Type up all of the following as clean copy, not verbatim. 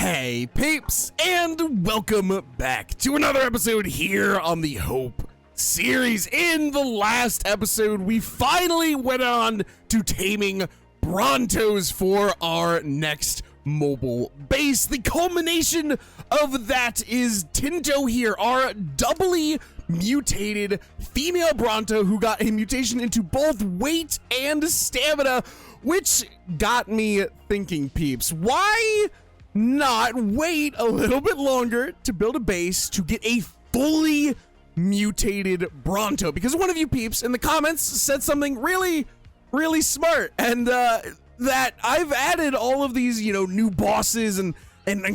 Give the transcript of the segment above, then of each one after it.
Hey peeps, and welcome back to another episode here on the Hope series. In the last episode, we finally went on to taming Brontos for our next mobile base. The culmination of that is Tinto here, our doubly mutated female Bronto who got a mutation into both weight and stamina, which got me thinking, peeps, why not wait a little bit longer to build a base to get a fully mutated Bronto? Because one of you peeps in the comments said something really smart, and that I've added all of these, new bosses and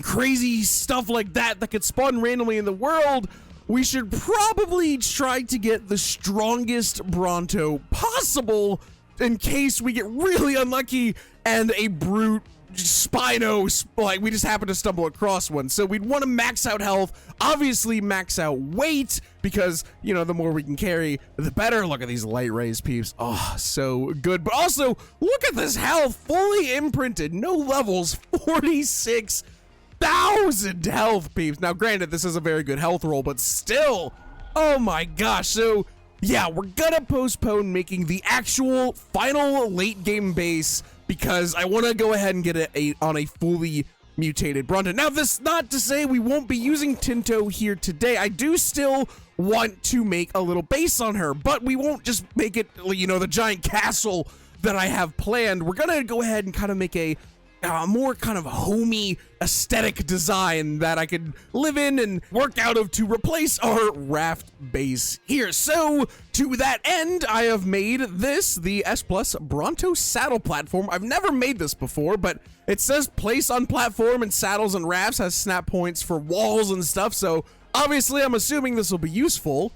crazy stuff like that could spawn randomly in the world. We should probably try to get the strongest Bronto possible in case we get really unlucky and a brute Spino, like we just happen to stumble across one. So we'd want to max out health, obviously max out weight, because the more we can carry, the better. Look at these light rays, peeps. Oh, so good. But also look at this health, fully imprinted, no levels, 46,000 health, peeps. Now granted, this is a very good health roll, but still, oh my gosh. So yeah, we're gonna postpone making the actual final late game base because I want to go ahead and get it on a fully mutated Bronto. Now, this not to say we won't be using Tinto here today. I do still want to make a little base on her, but we won't just make it, the giant castle that I have planned. We're gonna go ahead and kind of make a more kind of homey aesthetic design that I could live in and work out of to replace our raft base here. So to that end, I have made this, the S Plus Bronto saddle platform. I've never made this before, but it says place on platform and saddles and rafts, has snap points for walls and stuff. So obviously I'm assuming this will be useful.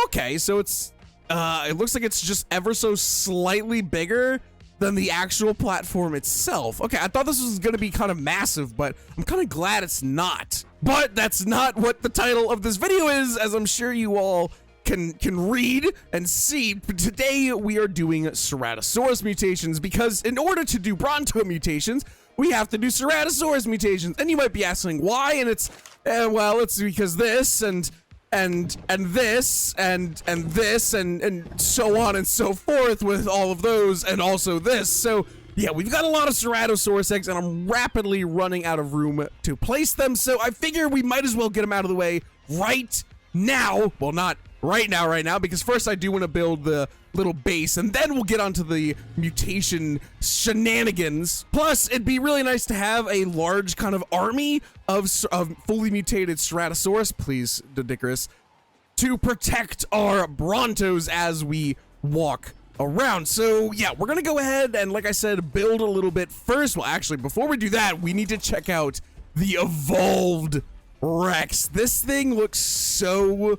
Okay, so it's, it looks like it's just ever so slightly bigger than the actual platform itself. Okay, I thought this was gonna be kind of massive, but I'm kind of glad it's not. But that's not what the title of this video is, as I'm sure you all can read and see. Today we are doing Ceratosaurus mutations, because in order to do Bronto mutations, we have to do Ceratosaurus mutations. And you might be asking why, and it's, well, it's because this and this and this and so on and so forth with all of those, and also this. So yeah, we've got a lot of Ceratosaurus eggs and I'm rapidly running out of room to place them. So I figure we might as well get them out of the way right now. Well, not right now, because first I do want to build the little base and then we'll get onto the mutation shenanigans. Plus, it'd be really nice to have a large kind of army of fully mutated Ceratosaurus, please, Dodicarus, to protect our Brontos as we walk around. So yeah, we're gonna go ahead and, like I said, build a little bit first. Well, actually, before we do that, we need to check out the evolved Rex. This thing looks so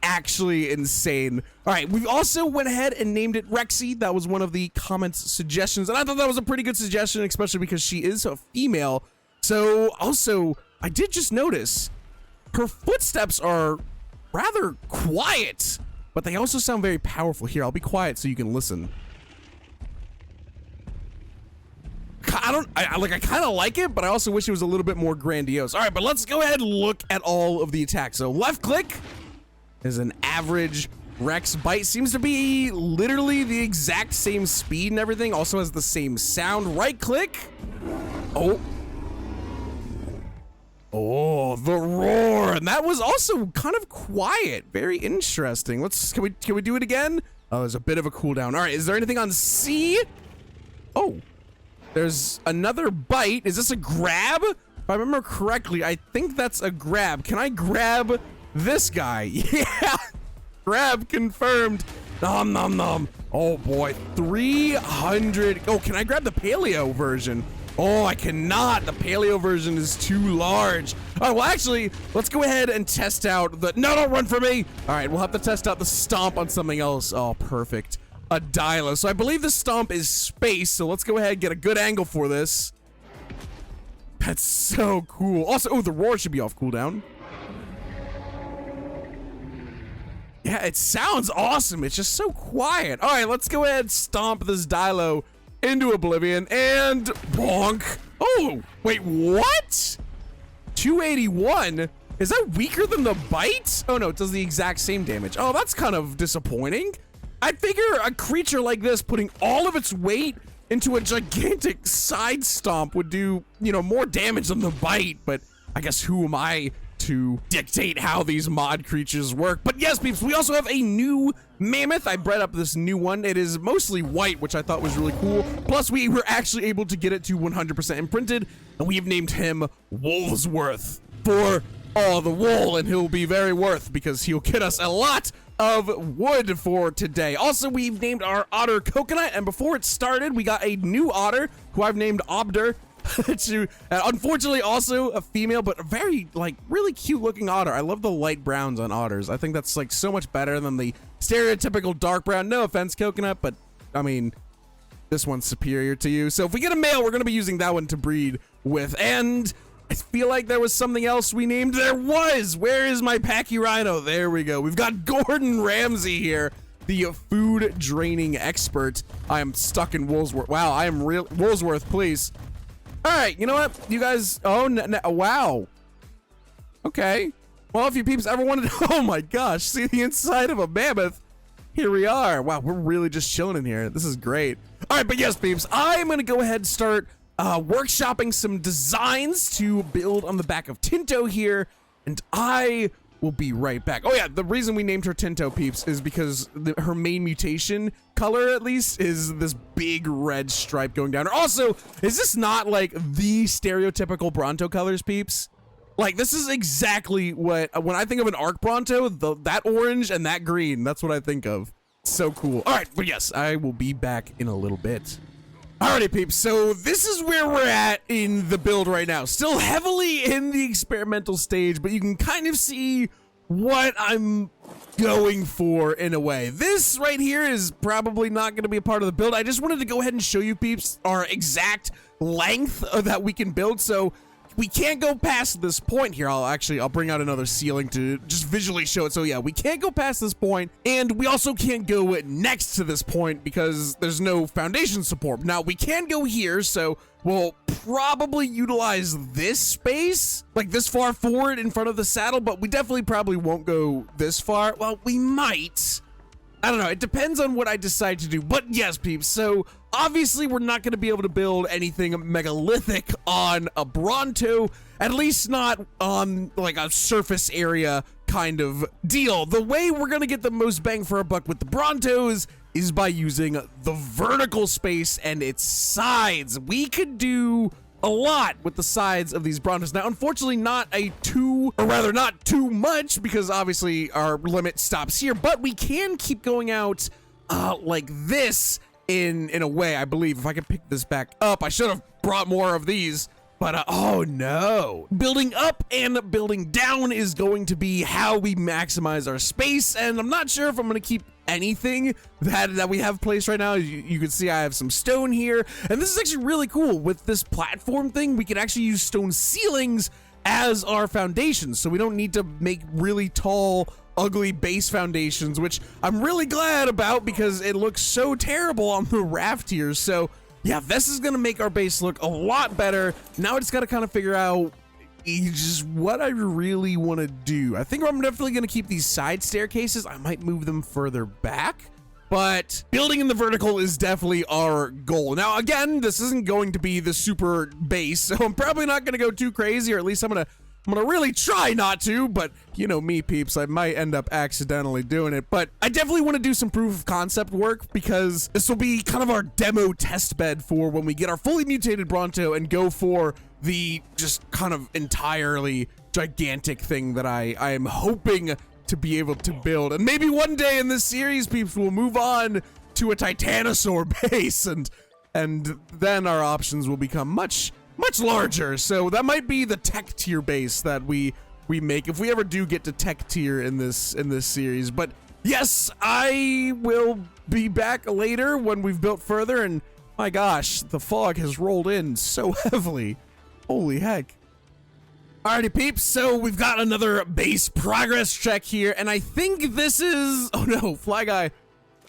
actually insane. All right, we've also went ahead and named it Rexy. That was one of the comments suggestions, and I thought that was a pretty good suggestion, especially because she is a female. So also, I did just notice her footsteps are rather quiet, but they also sound very powerful. Here, I'll be quiet so you can listen. I kind of like it, but I also wish it was a little bit more grandiose. All right, but let's go ahead and look at all of the attacks. So left click is an average Rex bite. Seems to be literally the exact same speed and everything. Also has the same sound. Right click. Oh, the roar. And that was also kind of quiet. Very interesting. Can we do it again? Oh, there's a bit of a cooldown. All right, is there anything on C? Oh, there's another bite. Is this a grab? If I remember correctly, I think that's a grab. Can I grab this guy? Yeah, grab confirmed. Nom nom nom. Oh boy, 300. Oh, can I grab the paleo version? Oh, I cannot. The paleo version is too large. All right, well, actually, let's go ahead and test out the, no, don't run for me. All right, we'll have to test out the stomp on something else. Oh, perfect. A Dilo. So I believe the stomp is space. So let's go ahead and get a good angle for this. That's so cool. Also, oh, the roar should be off cooldown. Yeah, it sounds awesome. It's just so quiet. All right, let's go ahead and stomp this Dilo into oblivion and bonk. Oh, wait, what? 281. Is that weaker than the bite? Oh no, it does the exact same damage. Oh, that's kind of disappointing. I'd figure a creature like this putting all of its weight into a gigantic side stomp would do, you know, more damage than the bite, but I guess who am I to dictate how these mod creatures work? But yes, peeps, we also have a new mammoth. I bred up this new one. It is mostly white, which I thought was really cool. Plus, we were actually able to get it to 100% imprinted, and we have named him Woolsworth for all the wool, and he'll be very worth because he'll get us a lot of wood for today. Also, we've named our otter Coconut, and before it started, we got a new otter who I've named Obder. Unfortunately, also a female, but a very, like, really cute looking otter. I love the light browns on otters. I think that's, like, so much better than the stereotypical dark brown. No offense, Coconut, but I mean, this one's superior to you. So if we get a male, we're gonna be using that one to breed with. And I feel like there was something else we named. There was! Where is my Pachyrhino? There we go. We've got Gordon Ramsay here, the food draining expert. I am stuck in Woolsworth. Wow, I am real. Woolsworth, please. All right, you know what? You guys, oh, wow. Okay. Well, if you peeps ever wanted to, oh my gosh, see the inside of a mammoth, here we are. Wow, we're really just chilling in here. This is great. All right, but yes, peeps, I'm gonna go ahead and start workshopping some designs to build on the back of Tinto here, and I will be right back. Oh yeah, the reason we named her Tinto, peeps, is because her main mutation color, at least, is this big red stripe going down her. Also, is this not like the stereotypical Bronto colors, peeps? Like, this is exactly what, when I think of an ARK Bronto, that orange and that green, that's what I think of. So cool. All right, but yes, I will be back in a little bit. Alrighty, peeps, so this is where we're at in the build right now. Still heavily in the experimental stage, but you can kind of see what I'm going for in a way. This right here is probably not going to be a part of the build. I just wanted to go ahead and show you, peeps, our exact length that we can build. So we can't go past this point here. I'll bring out another ceiling to just visually show it. So yeah, we can't go past this point, and we also can't go next to this point because there's no foundation support. Now we can go here, so we'll probably utilize this space, like this far forward in front of the saddle, but we definitely probably won't go this far. Well, we might. I don't know. It depends on what I decide to do. But yes, peeps, so obviously we're not going to be able to build anything megalithic on a Bronto, at least not on like a surface area kind of deal. The way we're going to get the most bang for our buck with the Brontos is by using the vertical space and its sides. We could do a lot with the sides of these Brontos. Now, unfortunately, not too much, because obviously our limit stops here, but we can keep going out like this in a way, I believe. If I can pick this back up, I should have brought more of these, but oh no. Building up and building down is going to be how we maximize our space, and I'm not sure if I'm going to keep anything that we have placed right now. You can see I have some stone here, and this is actually really cool. With this platform thing, we can actually use stone ceilings as our foundations, so we don't need to make really tall, ugly base foundations, which I'm really glad about because it looks so terrible on the raft here. So yeah, this is gonna make our base look a lot better. Now I just gotta kind of figure out just what I really want to do. I think I'm definitely going to keep these side staircases. I might move them further back, but building in the vertical is definitely our goal. Now, again, this isn't going to be the super base, so I'm probably not going to go too crazy, or at least I'm gonna really try not to, but you know me, peeps, I might end up accidentally doing it. But I definitely want to do some proof of concept work, because this will be kind of our demo test bed for when we get our fully mutated Bronto and go for the just kind of entirely gigantic thing that I am hoping to be able to build. And maybe one day in this series, peeps, we'll move on to a Titanosaur base, and then our options will become much larger. So that might be the tech tier base that we make if we ever do get to tech tier in this series. But yes, I will be back later when we've built further, and my gosh, the fog has rolled in so heavily. Holy heck. Alrighty, peeps, so we've got another base progress check here, and I think this is, oh no, Fly Guy,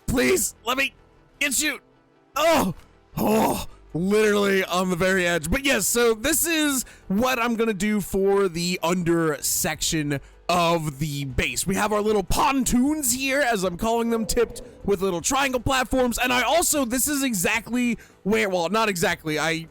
please let me get you. Oh, literally on the very edge. But yes, so this is what I'm gonna do for the under section of the base. We have our little pontoons here, as I'm calling them, tipped with little triangle platforms. And I also, this is exactly where, well, not exactly, I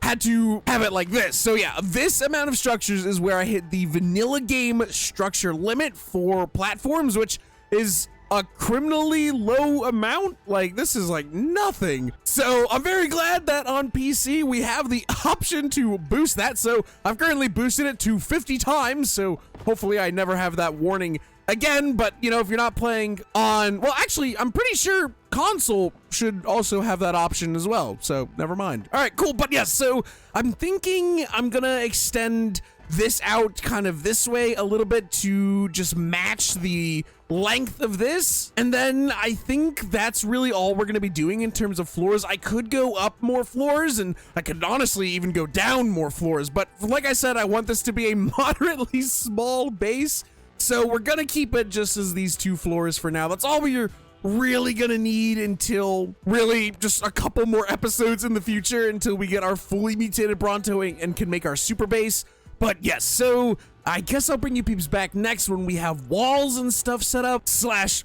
had to have it like this. So yeah, this amount of structures is where I hit the vanilla game structure limit for platforms, which is a criminally low amount. Like, this is like nothing. So I'm very glad that on PC we have the option to boost that. So I've currently boosted it to 50 times. So hopefully I never have that warning again. But you know, if you're not playing on, well, actually, I'm pretty sure console should also have that option as well. So never mind. All right, cool. But yes, so I'm thinking I'm gonna extend this out kind of this way a little bit to just match the length of this. And then I think that's really all we're going to be doing in terms of floors. I could go up more floors, and I could honestly even go down more floors. But like I said, I want this to be a moderately small base. So we're going to keep it just as these 2 floors for now. That's all we're really gonna need until really just a couple more episodes in the future, until we get our fully mutated Bronto and can make our super base. But yes, so I guess I'll bring you peeps back next when we have walls and stuff set up,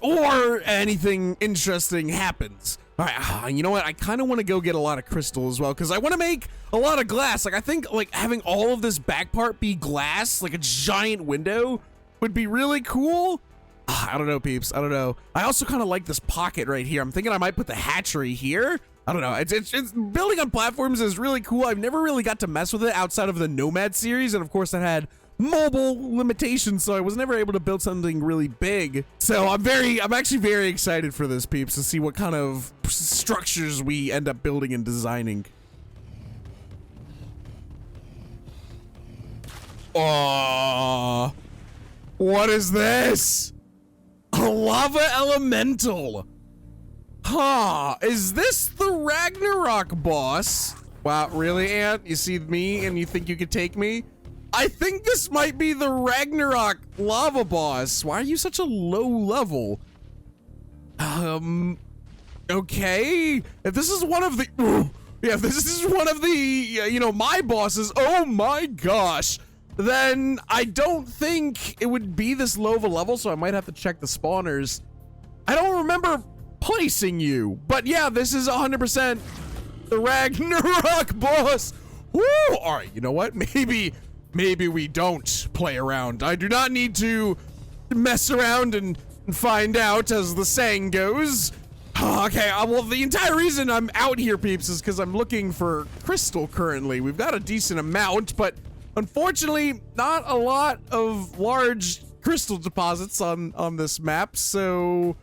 or anything interesting happens. All right, you know what? I kind of want to go get a lot of crystal as well, because I want to make a lot of glass. Like, I think like having all of this back part be glass, like a giant window, would be really cool. I don't know, peeps. I don't know. I also kind of like this pocket right here. I'm thinking I might put the hatchery here. I don't know. It's building on platforms is really cool. I've never really got to mess with it outside of the Nomad series, and of course that had mobile limitations, so I was never able to build something really big. So I'm actually very excited for this, peeps, to see what kind of structures we end up building and designing. Oh, what is this? A lava elemental. Huh, is this the Ragnarok boss? Wow, really, Ant? You see me and you think you could take me? I think this might be the Ragnarok lava boss. Why are you such a low level? Okay. If this is one of the, yeah, if this is one of the, you know, my bosses, oh my gosh, then I don't think it would be this low of a level, so I might have to check the spawners. I don't remember placing you, but yeah, this is 100% the Ragnarok boss. Woo! All right, you know what? Maybe we don't play around. I do not need to mess around and find out, as the saying goes. Okay, well, the entire reason I'm out here, peeps, is because I'm looking for crystal currently. We've got a decent amount, but unfortunately, not a lot of large crystal deposits on this map, so...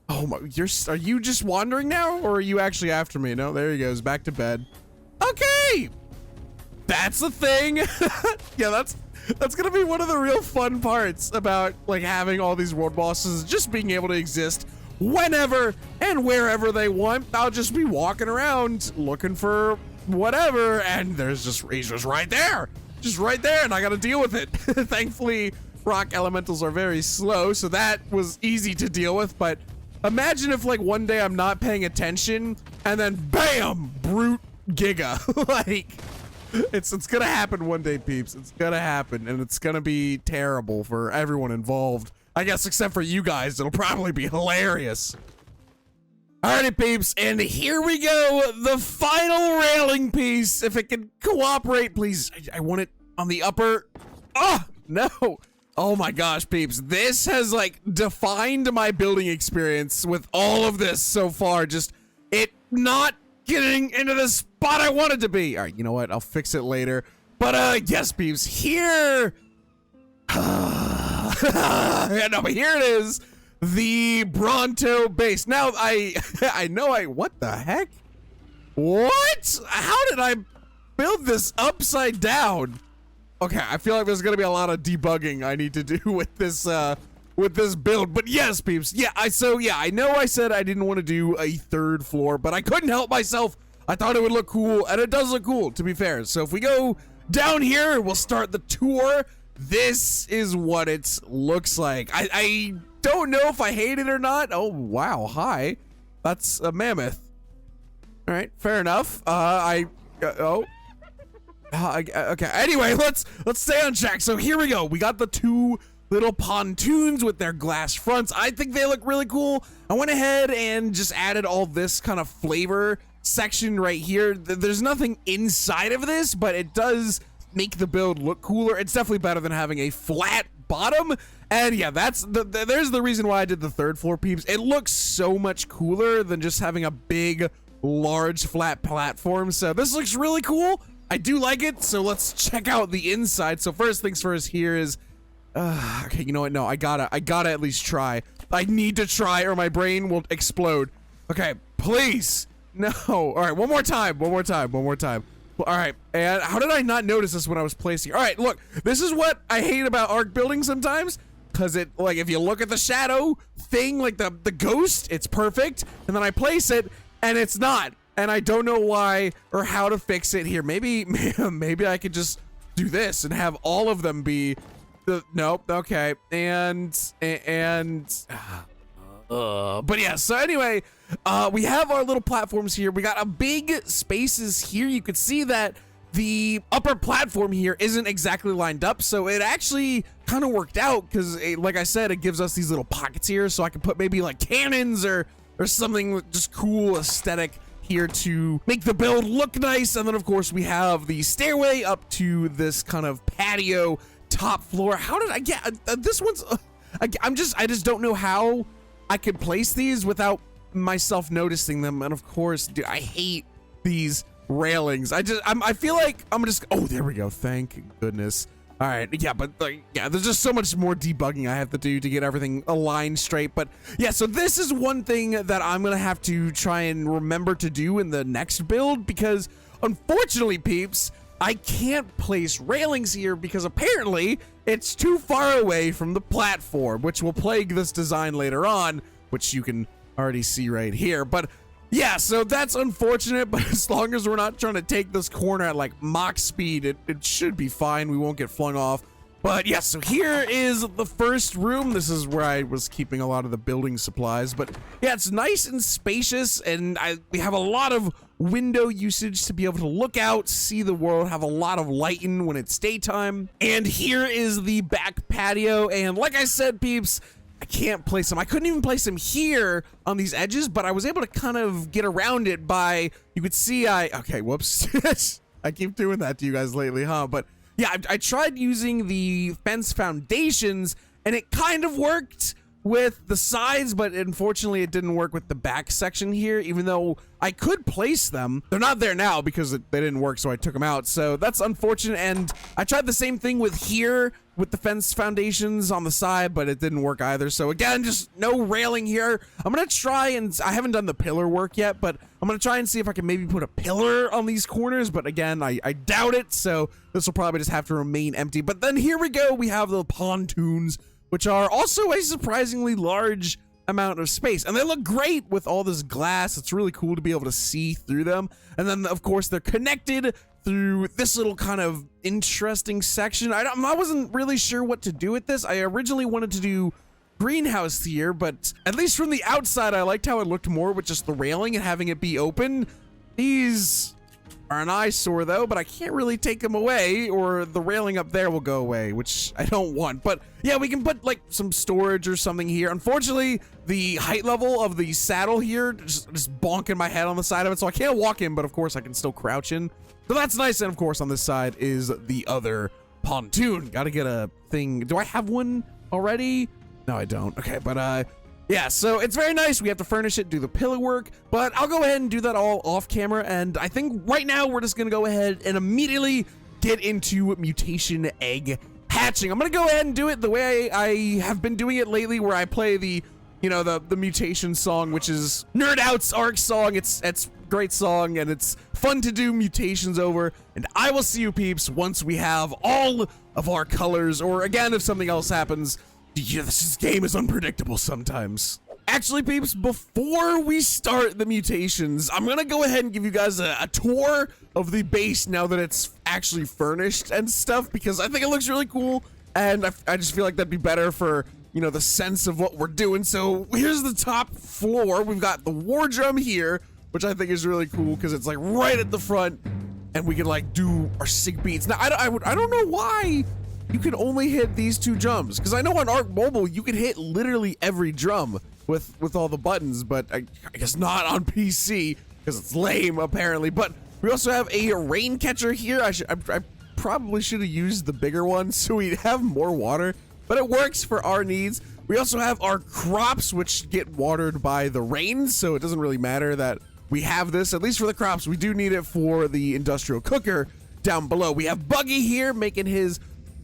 Oh my, are you just wandering now, or are you actually after me? No, there he goes, back to bed. Okay! That's the thing. Yeah, that's gonna be one of the real fun parts about like having all these world bosses, just being able to exist whenever and wherever they want. I'll just be walking around looking for whatever, and he's just right there. Just right there, and I gotta deal with it. Thankfully, rock elementals are very slow, so that was easy to deal with, but imagine if like one day I'm not paying attention and then bam, brute giga. Like, it's gonna happen one day, peeps. It's gonna happen, and it's gonna be terrible for everyone involved. I guess except for you guys, it'll probably be hilarious. Alrighty, peeps, and here we go. The final railing piece. If it can cooperate, please. I want it on the upper. Oh, no. Oh my gosh, peeps. This has like defined my building experience with all of this so far. Just it not getting into the spot I wanted to be. All right, you know what? I'll fix it later. But yes, peeps, here. Yeah, no, but here it is. The Bronto base. Now, what the heck? What? How did I build this upside down? Okay, I feel like there's gonna be a lot of debugging I need to do with this build. But yes, peeps. Yeah, I know I said I didn't want to do a third floor, but I couldn't help myself. I thought it would look cool, and it does look cool, to be fair. So if we go down here, we'll start the tour. This is what it looks like. I don't know if I hate it or not. Oh, wow. Hi. That's a mammoth. All right, fair enough. Okay. Anyway, let's stay on track. So here we go. We got the two little pontoons with their glass fronts. I think they look really cool. I went ahead and just added all this kind of flavor section right here. There's nothing inside of this, but it does make the build look cooler. It's definitely better than having a flat bottom. And yeah, there's the reason why I did the third floor, peeps. It looks so much cooler than just having a big, large, flat platform. So this looks really cool. I do like it. So let's check out the inside. So first things first here is, okay, you know what? No, I gotta at least try. I need to try or my brain will explode. Okay, please. No. All right, one more time. All right, and how did I not notice this when I was placing? All right, look, this is what I hate about ARK building sometimes, because it, like, if you look at the shadow thing, like the ghost, it's perfect, and then I place it, and it's not, and I don't know why or how to fix it here. Maybe I could just do this and have all of them be nope, okay, but yeah, so anyway, we have our little platforms here. We got a big spaces here. You could see that the upper platform here isn't exactly lined up, so it actually kind of worked out because, like I said, it gives us these little pockets here, so I can put maybe like cannons or something just cool aesthetic here to make the build look nice. And then of course we have the stairway up to this kind of patio top floor. How did I get this one's I just don't know how I could place these without myself noticing them. And of course, dude, I hate these railings. I feel like I'm just, oh, there we go. Thank goodness. All right. Yeah, but like, yeah, there's just so much more debugging I have to do to get everything aligned straight. But yeah, so this is one thing that I'm going to have to try and remember to do in the next build, because unfortunately, peeps, I can't place railings here because apparently it's too far away from the platform, which will plague this design later on, which you can already see right here. But yeah, so that's unfortunate, but as long as we're not trying to take this corner at like Mach speed, it should be fine. We won't get flung off. But yeah, so here is the first room. This is where I was keeping a lot of the building supplies. But yeah, it's nice and spacious, and we have a lot of window usage to be able to look out, see the world, have a lot of lighting when it's daytime. And here is the back patio, and like I said, peeps, I can't place them. I couldn't even place them here on these edges, but I was able to kind of get around it by, you could see okay, whoops. I keep doing that to you guys lately, huh? But yeah, I tried using the fence foundations, and it kind of worked with the sides, but unfortunately it didn't work with the back section here, even though I could place them. They're not there now because they didn't work, so I took them out. So that's unfortunate, and I tried the same thing with here with the fence foundations on the side, but it didn't work either. So again, just no railing here. I'm gonna try, and I haven't done the pillar work yet, but I'm gonna try and see if I can maybe put a pillar on these corners, but again, I doubt it, so this will probably just have to remain empty. But then here we go, we have the pontoons, which are also a surprisingly large amount of space, and they look great with all this glass. It's really cool to be able to see through them. And then of course they're connected through this little kind of interesting section. I wasn't really sure what to do with this. I originally wanted to do greenhouse here, but at least from the outside I liked how it looked more with just the railing and having it be open. These are an eyesore though, but I can't really take them away, or the railing up there will go away, which I don't want. But yeah, we can put like some storage or something here. Unfortunately, the height level of the saddle here just bonking my head on the side of it, so I can't walk in, but of course I can still crouch in. So that's nice. And of course on this side is the other pontoon. Gotta get a thing. Do I have one already? No, I don't. Okay, but yeah, so it's very nice. We have to furnish it, do the pillar work, but I'll go ahead and do that all off camera. And I think right now we're just gonna go ahead and immediately get into mutation egg hatching. I'm gonna go ahead and do it the way I have been doing it lately, where I play the, you know, the mutation song, which is Nerd Out's ARK song. It's great song, and it's fun to do mutations over. And I will see you peeps once we have all of our colors, or again, if something else happens. Yeah, this game is unpredictable sometimes. Actually, peeps, before we start the mutations, I'm gonna go ahead and give you guys a tour of the base now that it's actually furnished and stuff, because I think it looks really cool, and I just feel like that'd be better for, you know, the sense of what we're doing. So here's the top floor. We've got the war drum here, which I think is really cool because it's like right at the front, and we can like do our sick beats. Now, I don't know why you can only hit these 2 drums, because I know on ARK Mobile you can hit literally every drum with all the buttons, but I guess not on PC because it's lame apparently. But we also have a rain catcher here. I probably should have used the bigger one so we'd have more water, but it works for our needs. We also have our crops, which get watered by the rain, so it doesn't really matter that we have this, at least for the crops. We do need it for the industrial cooker down below. We have Buggy here making his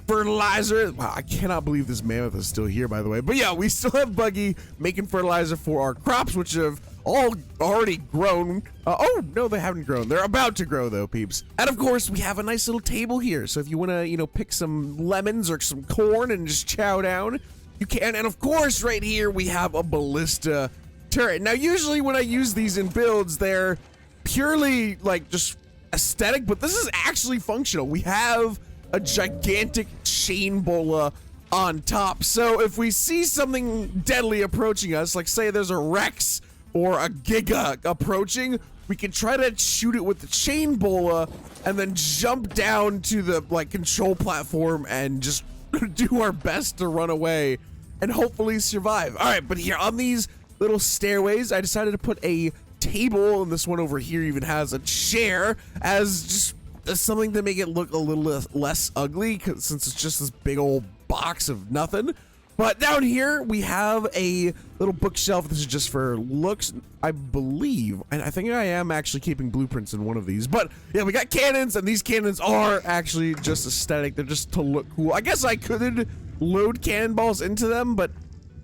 fertilizer. Wow, I cannot believe this mammoth is still here, by the way. But yeah, we still have Buggy making fertilizer for our crops, which have all already grown. Oh, no, they haven't grown. They're about to grow, though, peeps. And of course, we have a nice little table here. So if you want to, you know, pick some lemons or some corn and just chow down, you can. And of course, right here, we have a ballista turret. Now, usually when I use these in builds, they're purely like just aesthetic, but this is actually functional. We have a gigantic chain bola on top. So if we see something deadly approaching us, like say there's a Rex or a Giga approaching, we can try to shoot it with the chain bola and then jump down to the like control platform and just do our best to run away and hopefully survive. All right, but here on these little stairways, I decided to put a table, and this one over here even has a chair as just something to make it look a little less ugly, since it's just this big old box of nothing. But down here we have a little bookshelf. This is just for looks, I believe, and I think I am actually keeping blueprints in one of these. But yeah, we got cannons, and these cannons are actually just aesthetic. They're just to look cool. I guess I could load cannonballs into them, but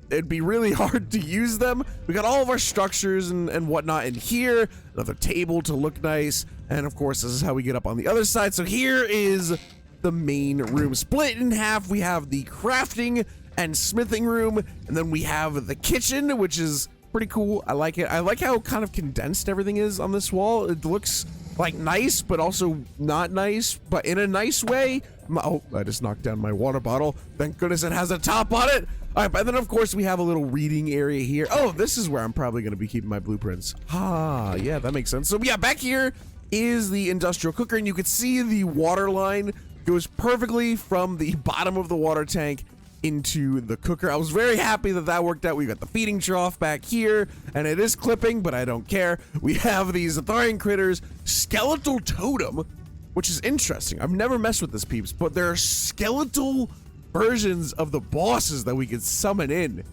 it'd be really hard to use them. We got all of our structures and whatnot in here. Another table to look nice. And of course, this is how we get up on the other side. So here is the main room. Split in half, we have the crafting and smithing room. And then we have the kitchen, which is pretty cool. I like it. I like how kind of condensed everything is on this wall. It looks like nice, but also not nice, but in a nice way. Oh, I just knocked down my water bottle. Thank goodness it has a top on it. All right, and then of course we have a little reading area here. Oh, this is where I'm probably going to be keeping my blueprints. Ah, yeah, that makes sense. So yeah, back here is the industrial cooker, and you can see the water line goes perfectly from the bottom of the water tank into the cooker. I was very happy that that worked out. We got the feeding trough back here, and it is clipping, but I don't care. We have these Atharian critters, skeletal totem, which is interesting. I've never messed with this, peeps, but there are skeletal versions of the bosses that we can summon in,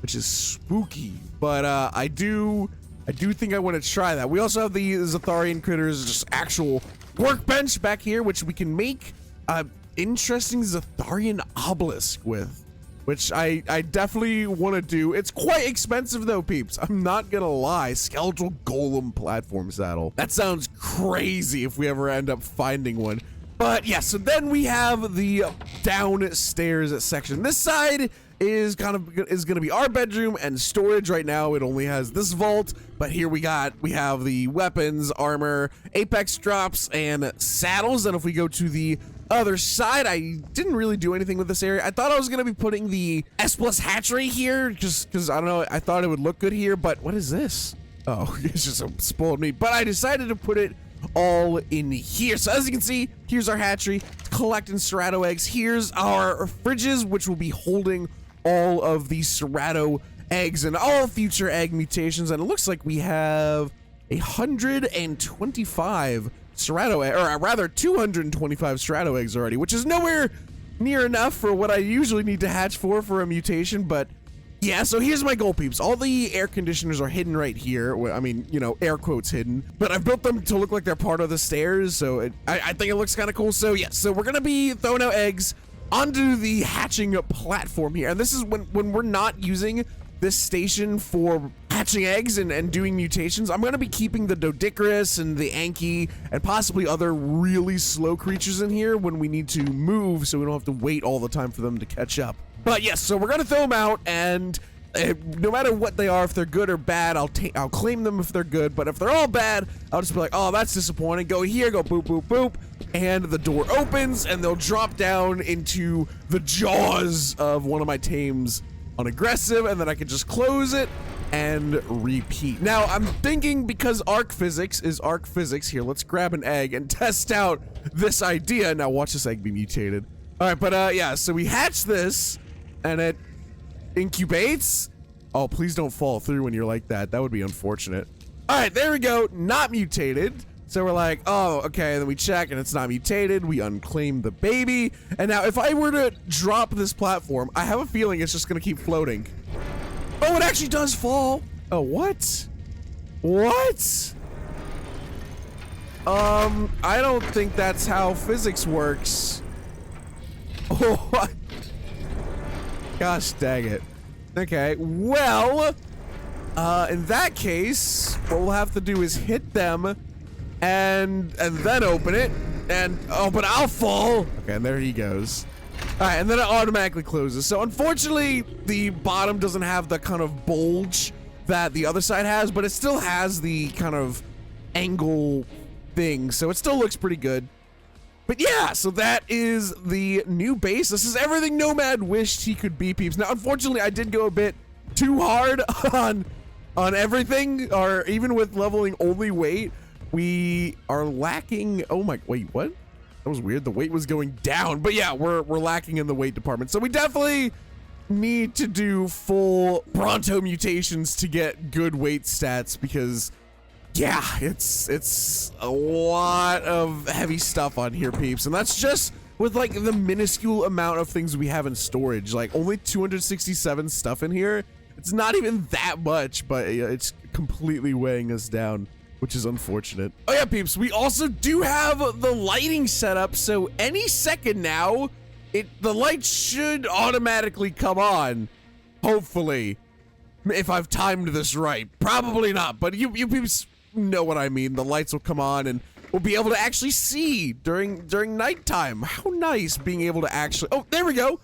which is spooky. But I do think I want to try that. We also have the Atharian critters, just actual workbench back here, which we can make interesting Zatharian obelisk with, which I definitely want to do. It's quite expensive though, peeps. I'm not gonna lie. Skeletal golem platform saddle. That sounds crazy if we ever end up finding one. But yeah, so then we have the downstairs section. This side is gonna be our bedroom and storage. Right now it only has this vault, but here we have the weapons, armor, apex drops, and saddles. And if we go to the other side, I didn't really do anything with this area. I thought I was gonna be putting the S+ hatchery here, just because I don't know, I thought it would look good here. But what is this? Oh, it's just spoiled me. But I decided to put it all in here. So as you can see, here's our hatchery collecting Cerato eggs. Here's our fridges, which will be holding all of these Cerato eggs and all future egg mutations. And it looks like we have 125 Cerato, or rather 225 Cerato eggs already, which is nowhere near enough for what I usually need to hatch for a mutation. But yeah, so here's my goal, peeps. All the air conditioners are hidden right here. I mean, you know, air quotes hidden, but I've built them to look like they're part of the stairs, so I think it looks kind of cool. So yeah, so we're gonna be throwing out eggs onto the hatching platform here, and this is when we're not using this station for hatching eggs and doing mutations. I'm gonna be keeping the Doedicurus and the Anki and possibly other really slow creatures in here when we need to move, so we don't have to wait all the time for them to catch up. But yes, so we're gonna throw them out, and no matter what they are, if they're good or bad, I'll claim them if they're good. But if they're all bad, I'll just be like, oh, that's disappointing. Go here, go boop, boop, boop, and the door opens, and they'll drop down into the jaws of one of my tames on aggressive, and then I can just close it and repeat. Now, I'm thinking because ARK physics is ARK physics, here, let's grab an egg and test out this idea. Now, watch this egg be mutated. All right, but yeah, so we hatch this, and it incubates. Oh, please don't fall through when you're like that. That would be unfortunate. All right, there we go, not mutated. So we're like, oh, okay, and then we check, and it's not mutated. We unclaim the baby. And now, if I were to drop this platform, I have a feeling it's just gonna keep floating. Oh, it actually does fall. Oh, what? What? I don't think that's how physics works. Oh, what? Gosh dang it. Okay, well, in that case, what we'll have to do is hit them and then open it, and, oh, but I'll fall. Okay, and there he goes. All right, and then it automatically closes. So unfortunately, the bottom doesn't have the kind of bulge that the other side has, but it still has the kind of angle thing, so it still looks pretty good. But yeah, so that is the new base. This is everything Nomad wished he could be, peeps. Now, unfortunately, I did go a bit too hard on everything, or even with leveling only weight. We are lacking, oh my, wait, what? That was weird. The weight was going down, but yeah, we're lacking in the weight department. So we definitely need to do full Bronto mutations to get good weight stats, because yeah, it's a lot of heavy stuff on here, peeps. And that's just with like the minuscule amount of things we have in storage, like only 267 stuff in here. It's not even that much, but it's completely weighing us down, which is unfortunate. Oh yeah, peeps, we also do have the lighting set up, so any second now, the light should automatically come on, hopefully, if I've timed this right. Probably not, but you peeps know what I mean. The lights will come on, and we'll be able to actually see during nighttime. How nice being able to actually, oh, there we go.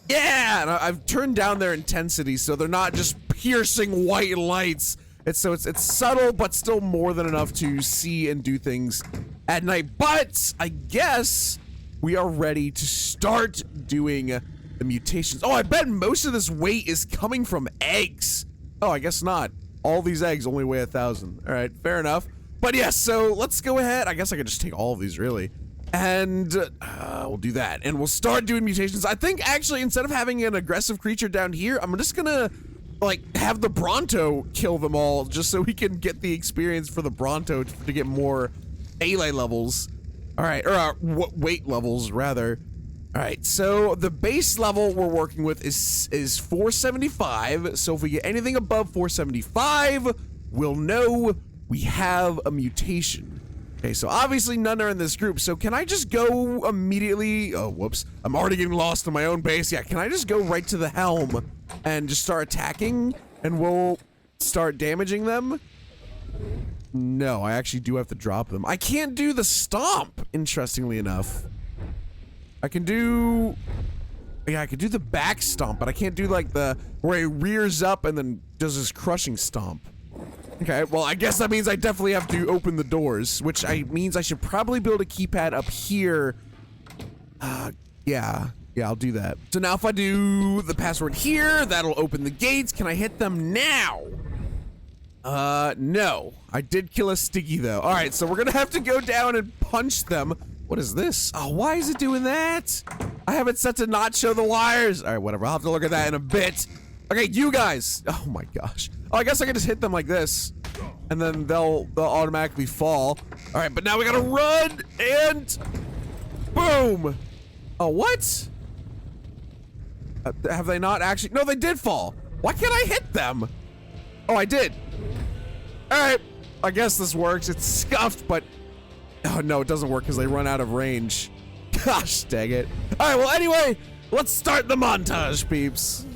Yeah, and I've turned down their intensity, so they're not just piercing white lights. It's subtle, but still more than enough to see and do things at night. But I guess we are ready to start doing the mutations. Oh, I bet most of this weight is coming from eggs. Oh, I guess not. All these eggs only weigh 1,000. All right, fair enough. But yeah, so let's go ahead. I guess I could just take all of these, really. And we'll do that. And we'll start doing mutations. I think, actually, instead of having an aggressive creature down here, I'm just gonna like have the Bronto kill them all, just so we can get the experience for the Bronto to get more melee levels. All right, or weight levels rather. All right, so the base level we're working with is 475. So if we get anything above 475, we'll know we have a mutation. Okay, so obviously none are in this group. So can I just go immediately? Oh, whoops. I'm already getting lost in my own base. Yeah, can I just go right to the helm and just start attacking, and we'll start damaging them? No, I actually do have to drop them. I can't do the stomp, interestingly enough. I can do, yeah, I can do the back stomp, but I can't do like the, where he rears up and then does his crushing stomp. Okay, well, I guess that means I definitely have to open the doors, which means I should probably build a keypad up here. Yeah, I'll do that. So now if I do the password here, that'll open the gates. Can I hit them now? No. I did kill a Sticky, though. All right, so we're gonna have to go down and punch them. What is this? Oh, why is it doing that? I have it set to not show the wires. All right, whatever. I'll have to look at that in a bit. Okay, you guys. Oh my gosh. Oh, I guess I can just hit them like this, and then they'll automatically fall. All right, but now we gotta run and boom. Oh, what? Have they not actually? No, they did fall. Why can't I hit them? Oh, I did. All right, I guess this works. It's scuffed, but oh no, it doesn't work because they run out of range. Gosh dang it. All right, well anyway, let's start the montage, peeps.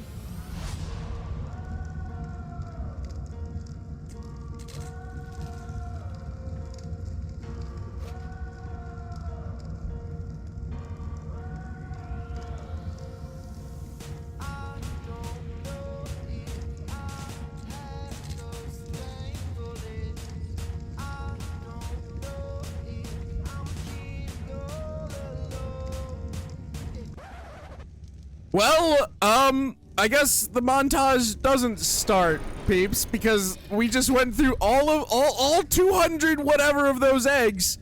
Well, I guess the montage doesn't start, peeps, because we just went through all 200 whatever of those eggs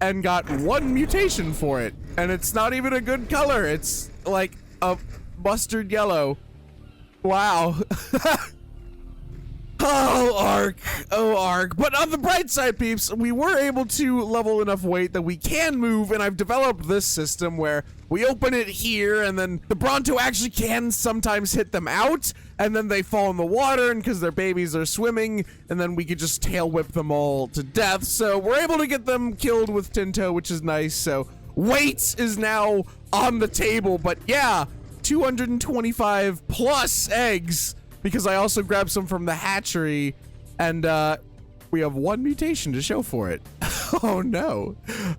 and got one mutation for it. And it's not even a good color. It's like a mustard yellow. Wow. Oh, ARK. Oh, ARK. But on the bright side, peeps, we were able to level enough weight that we can move, and I've developed this system where we open it here, and then the Bronto actually can sometimes hit them out, and then they fall in the water, and because their babies are swimming, and then we could just tail whip them all to death. So we're able to get them killed with Tinto, which is nice. So weight is now on the table, but yeah, 225 plus eggs, because I also grabbed some from the hatchery, and we have one mutation to show for it. Oh no.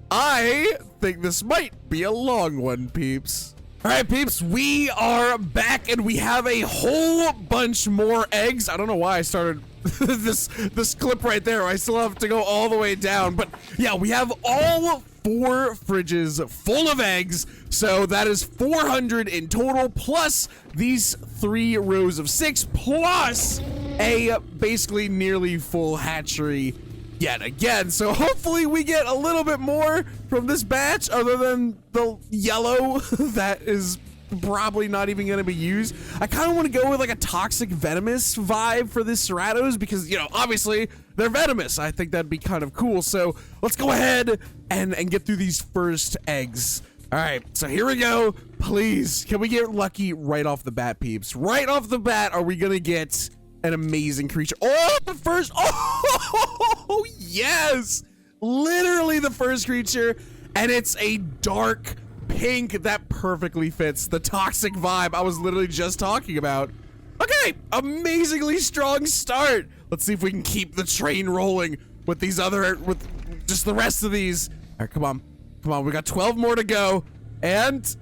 I think this might be a long one, peeps. All right, peeps, we are back, and we have a whole bunch more eggs. I don't know why I started this clip right there. I still have to go all the way down, but yeah, we have all 4 fridges full of eggs, so that is 400 in total, plus these 3 rows of 6, plus a basically nearly full hatchery yet again. So hopefully we get a little bit more from this batch other than the yellow that is probably not even going to be used. I kind of want to go with like a toxic venomous vibe for this Ceratos because, you know, obviously they're venomous. I think that'd be kind of cool. So let's go ahead and get through these first eggs. All right, so here we go. Please, can we get lucky right off the bat, peeps? Right off the bat, are we going to get an amazing creature? Oh, the first, oh, yes. Literally the first creature, and it's a dark pink that perfectly fits the toxic vibe I was literally just talking about. Okay, amazingly strong start. Let's see if we can keep the train rolling with these with just the rest of these. All right, come on, we got 12 more to go, and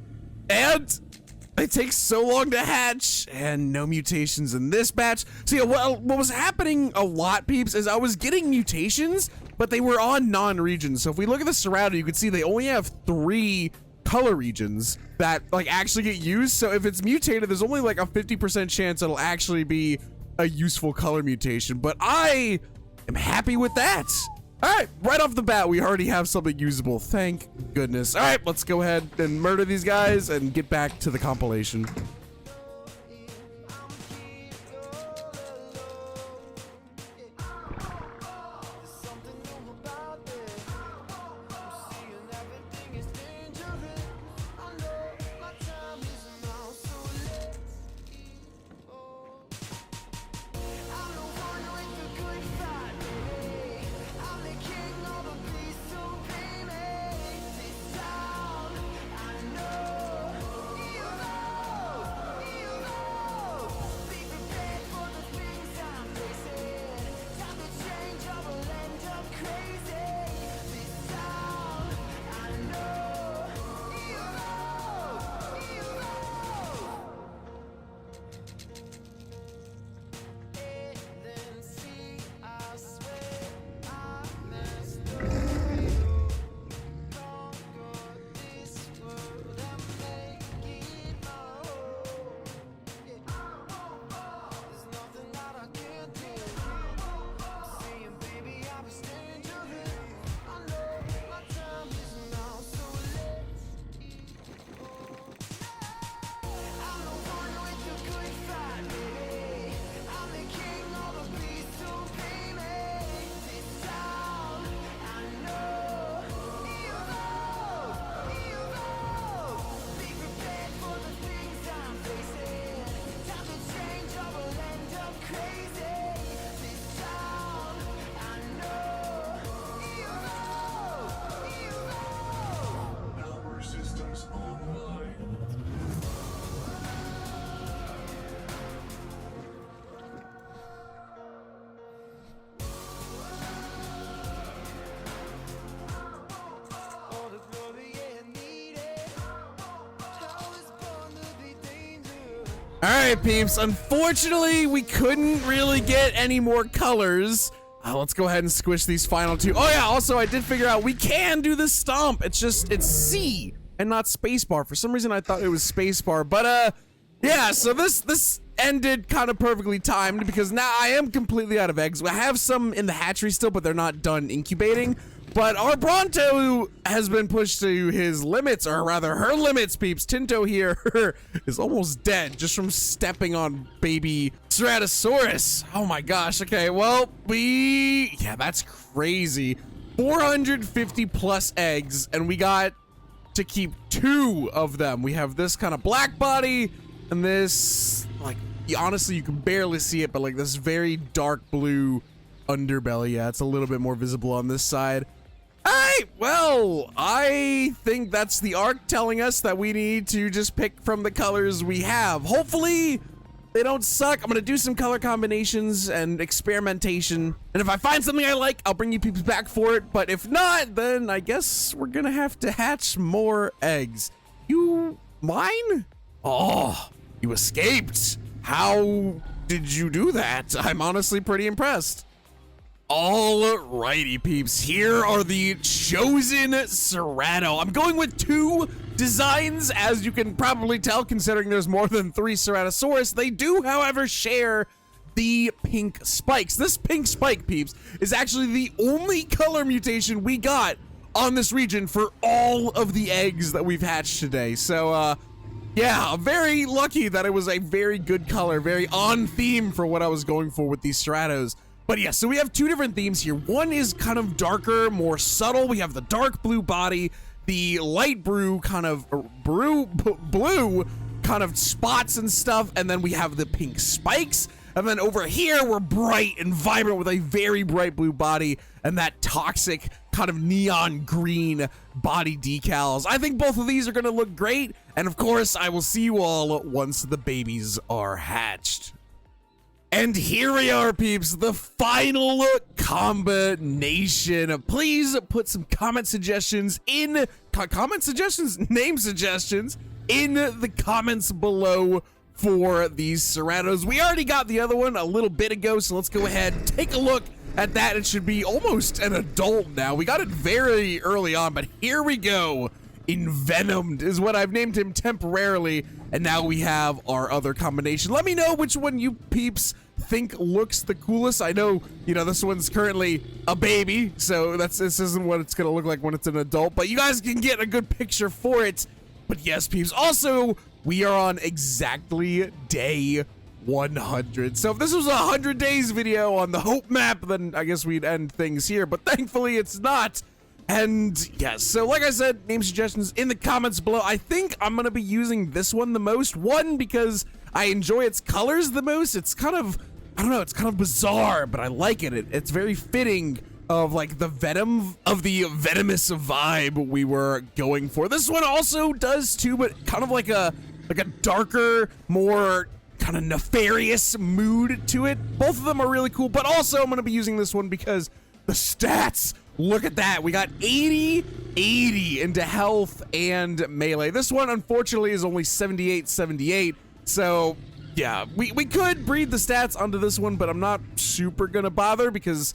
it takes so long to hatch, and no mutations in this batch. So yeah, what was happening a lot, peeps, is I was getting mutations, but they were on non-regions. So if we look at the Cerato, you can see they only have 3 color regions that like actually get used. So if it's mutated, there's only like a 50% chance it'll actually be a useful color mutation, but I am happy with that. All right, right off the bat, we already have something usable. Thank goodness. All right, let's go ahead and murder these guys and get back to the compilation. All right, peeps, unfortunately, we couldn't really get any more colors. Let's go ahead and squish these final 2. Oh yeah, also I did figure out we can do the stomp. It's C and not spacebar. For some reason I thought it was spacebar, but Yeah, so this ended kind of perfectly timed because now I am completely out of eggs. I have some in the hatchery still, but they're not done incubating. But our Bronto has been pushed to his limits, or rather her limits, peeps. Tinto here is almost dead just from stepping on baby Ceratosaurus. Oh my gosh. Okay, well, yeah, that's crazy. 450 plus eggs, and we got to keep 2 of them. We have this kind of black body and this, like, honestly, you can barely see it, but like this very dark blue underbelly. Yeah, it's a little bit more visible on this side. Alright, well, I think that's the ARK telling us that we need to just pick from the colors we have. Hopefully, they don't suck. I'm gonna do some color combinations and experimentation. And if I find something I like, I'll bring you peeps back for it. But if not, then I guess we're gonna have to hatch more eggs. You mine? Oh, you escaped. How did you do that? I'm honestly pretty impressed. Alrighty, peeps, here are the chosen Cerato. I'm going with 2 designs, as you can probably tell, considering there's more than 3 Ceratosaurus. They do, however, share the pink spikes. This pink spike, peeps, is actually the only color mutation we got on this region for all of the eggs that we've hatched today. So, yeah, I'm very lucky that it was a very good color, very on theme for what I was going for with these Ceratos. But yeah, so we have 2 different themes here. One is kind of darker, more subtle. We have the dark blue body, the light blue kind of blue kind of spots and stuff, and then we have the pink spikes. And then over here, we're bright and vibrant with a very bright blue body and that toxic kind of neon green body decals. I think both of these are going to look great. And of course, I will see you all once the babies are hatched. And here we are, peeps, the final combination. Please put some comment suggestions in, name suggestions in the comments below for these Ceratos. We already got the other one a little bit ago, so let's go ahead and take a look at that. It should be almost an adult now. We got it very early on, but here we go. Envenomed is what I've named him temporarily, and now we have our other combination. Let me know which one you peeps think looks the coolest. I know, you know, this one's currently a baby, so this isn't what it's gonna look like when it's an adult, but you guys can get a good picture for it. But yes, peeps, also, we are on exactly day 100. So if this was a 100 days video on the Hope map, then I guess we'd end things here, but thankfully it's not. And yes, so like I said, name suggestions in the comments below. I think I'm gonna be using this one the most. One, because I enjoy its colors the most. It's kind of, I don't know, it's kind of bizarre, but I like it. It's very fitting of like the venom, of the venomous vibe we were going for. This one also does too, but kind of like a darker, more kind of nefarious mood to it. Both of them are really cool, but also I'm gonna be using this one because the stats, look at that. We got 80 into health and melee. This one, unfortunately, is only 78. So, yeah, we could breed the stats onto this one, but I'm not super gonna bother because,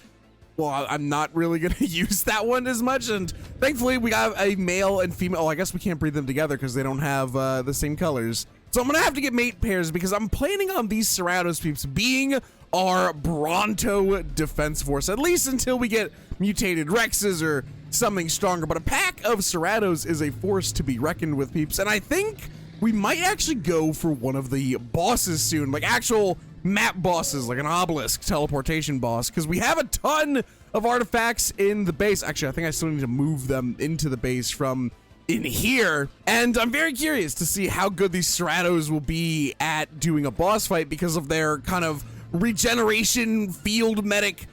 well, I'm not really gonna use that one as much. And thankfully, we got a male and female. Oh, I guess we can't breed them together because they don't have the same colors. So I'm gonna have to get mate pairs because I'm planning on these Ceratos peeps being our Bronto defense force, at least until we get mutated Rexes or something stronger. But a pack of Ceratos is a force to be reckoned with, peeps. And I think we might actually go for one of the bosses soon, like actual map bosses, like an obelisk teleportation boss, because we have a ton of artifacts in the base. Actually, I think I still need to move them into the base from in here, and I'm very curious to see how good these Ceratos will be at doing a boss fight because of their kind of regeneration field medic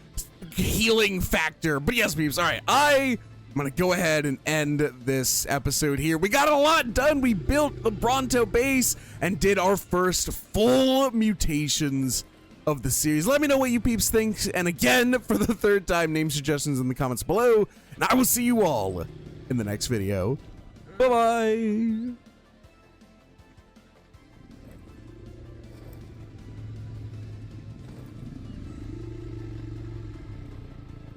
healing factor. But yes, peeps, all right, I'm gonna go ahead and end this episode here. We got a lot done. We built the Bronto base and did our first full mutations of the series. Let me know what you peeps think, and again, for the 3rd time, name suggestions in the comments below, and I will see you all in the next video. Bye-bye.